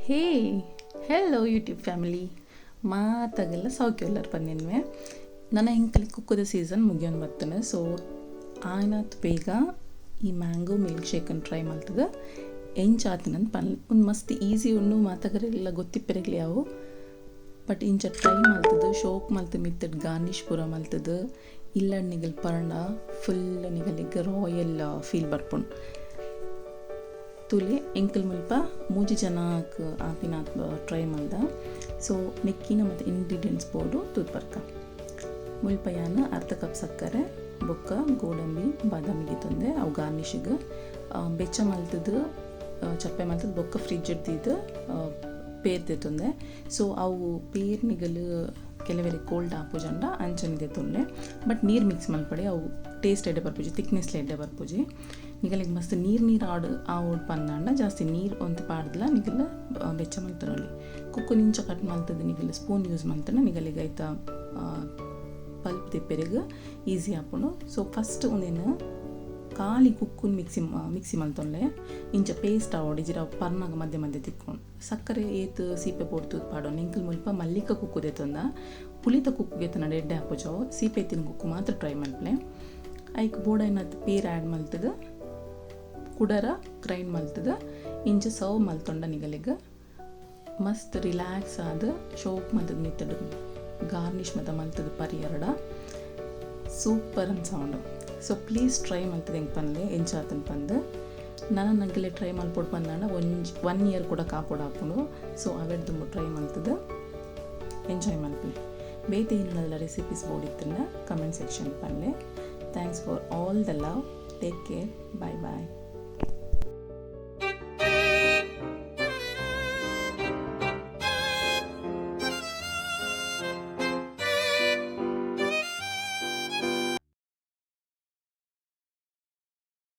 ಹೇ hello YouTube family ಮಾತಾಗೆಲ್ಲ ಸೌಖ್ಯ ಎಲ್ಲರು ಬಂದಿನ್ವೆ ನನ್ನ ಹೆಂಕಲಿ ಕುಕ್ಕದ ಸೀಸನ್ ಮುಗಿಯೋನ್ ಬರ್ತಾನೆ. ಸೊ ಆಯ್ನಾತ್ ಬೇಗ ಈ ಮ್ಯಾಂಗೋ ಮಿಲ್ಕ್ ಶೇಕನ್ನು ಟ್ರೈ ಮಾಡ್ತದೆ ಎಂಚ ಆತನಂತ ಒಂದು ಮಸ್ತ್ ಈಸಿ ಉಣ್ಣು ಮಾತಾಗರೆಲ್ಲ ಗೊತ್ತಿಪ್ಪೆರಗ್ಲಿ ಅವು ಬಟ್ ಇಂಚ ಟ್ರೈ ಮಾಡ್ತದೆ ಶೋಕ್ ಮಲ್ತು ಮಿತ್ತಡ್ ಗಾರ್ನಿಷ್ ಪೂರ ಮಾಡ್ತದೆ ಇಲ್ಲ ನಿಗಲ್ ಪರ್ಣ ಫುಲ್ ನಿಗಲಿಗೆ ರಾಯಲ್ ಫೀಲ್ ಬರ್ಪುಂಡು ತುಲೆ ಎಂಕಲ್ ಮುಲ್ಪ ಮೂಜಿ ಜನಕ್ಕೆ ಆಪಿನ ಟ್ರೈ ಮಾಡ್ದ. ಸೊ ನೆಕ್ಕಿನ ಮತ್ತು ಇಂಗ್ರೀಡಿಯೆಂಟ್ಸ್ ಬೋರ್ಡು ತೂತ್ಬರ್ಕ ಮುಲ್ಪ ಯಾನ ಅರ್ಧ ಕಪ್ ಸಕ್ಕರೆ ಬೊಕ್ಕ ಗೋಡಂಬಿ ಬಾದಾಮಿಗೆ ತಂದೆ ಅವು ಗಾರ್ನಿಷಿಗೆ ಬೆಚ್ಚ ಮಲ್ತದ್ದು ಚಪ್ಪೆ ಮಲ್ತದ್ದು ಬೊಕ್ಕ ಫ್ರಿಜ್ ಇಡ್ತಿದ್ದು ಪೇರ್ದೆ ತಂದೆ. ಸೊ ಅವು ಪೇರ್ ನಿಗಲು ಕೆಲವರೆ ಕೋಲ್ಡ್ ಆಪುಜಂಡ ಅಂಚನಿದೆ ತೊಂಡೆ ಬಟ್ ನೀರು ಮಿಕ್ಸ್ ಮಲ್ಪಡೆ ಅವು ಟೇಸ್ಟ್ ಎಡ್ಡೆ ಬರ್ಪೂಜಿ ತಿಕ್ನೆಸ್ಲೆ ಎಡ್ಡೆ ಬರ್ಪೂಜಿ ನಿಗಲಿಗೆ ಮಸ್ತ್ ನೀರು ಆ ಓಡ್ ಪಂದಾಂಡ ಜಾಸ್ತಿ ನೀರು ಒಂದು ಪಾಡ್ದಲ್ಲ ನಿಗಲ ಬೆಚ್ಚ ಮಲ್ತರಲ್ಲಿ ಕುಕ್ಕು ನಿಂಚ ಕಟ್ ಮಲ್ತದ್ದು ನಿಗಲ ಸ್ಪೂನ್ ಯೂಸ್ ಮಾಡ್ತಾನೆ ನಿಗಲಿಗೆ ಆಯ್ತಾ ಪಲ್ಪ್ ತಿಪ್ಪೆರಿಗೆ ಈಸಿ ಹಾಕೊಂಡು. ಸೊ ಫಸ್ಟ್ ಒಂದೇನು ಖಾಲಿ ಕುಕ್ಕುನ್ ಮಿಕ್ಸಿ ಮಲ್ತೊಂಡೆ ಇಂಚ ಪೇಸ್ಟ್ ಆವಡಿಜಿರ ಪರ್ನಾಗ ಮಧ್ಯೆ ಮಧ್ಯೆ ತಿಕ್ಕೊಂಡು ಸಕ್ಕರೆ ಏತು ಸೀಪೆ ಪೋಡ್ತು ಪಾಡೋ ನಿಂಕಲ್ ಮುಲ್ಪ ಮಲ್ಲಿಕ ಕುಕ್ಕುದೆ ತಂದ ಪುಳಿತ ಕುಕ್ಕುಗೆ ತನ್ನ ಎಡ್ಡೆ ಹಾಕೋಜಾವು ಸೀಪೆ ಎತ್ತಿನ ಕುಕ್ಕು ಮಾತ್ರ ಟ್ರೈ ಮಾಡ್ಲೆ ಐಕ್ ಬೋಡ ಏನದು ಪೇರ್ ಆ್ಯಡ್ ಮಲ್ತದ ಕುಡರ ಗ್ರೈಂಡ್ ಮಲ್ತದ ಇಂಚ ಸರ್ವ್ ಮಲ್ತೊಂಡ ನಿಗಲಿಗೆ ಮಸ್ತ್ ರಿಲ್ಯಾಕ್ಸ್ ಆದ ಶೋಕ್ ಮಲ್ತದ ಮಿತ್ತದ ಗಾರ್ನಿಷ್ ಮತ್ತು ಮಲ್ತದ ಪರಿಯರಡ ಸೂಪರ್ ಅಂತ ಸೌಂಡು. ಸೊ ಪ್ಲೀಸ್ ಟ್ರೈ ಮಾಡ್ತದೆ ಹೆಂಗೆ ಪನ್ಲೆ ಎಂಚಾತನ ಪಂದು ನನಗೆಲ್ಲ ಟ್ರೈ ಮಾಡ್ಬಿಟ್ಟು ಬಂದಾಂಡ 1 ಇಯರ್ ಕೂಡ ಕಾಪೋಡು ಹಾಕೊಂಡು. ಸೊ ಅವೆಡ್ದು ಟ್ರೈ ಮಾಡ್ತದೆ ಎಂಜಾಯ್ ಮಾಡ್ತೀನಿ. ಬೇತೆ ಇನ್ನೆಲ್ಲ ರೆಸಿಪೀಸ್ ಬೋಡಿತ್ತನ್ನ ಕಮೆಂಟ್ ಸೆಕ್ಷನ್ ಪನ್ಲೆ. Thanks for all the love. Take care. Bye bye.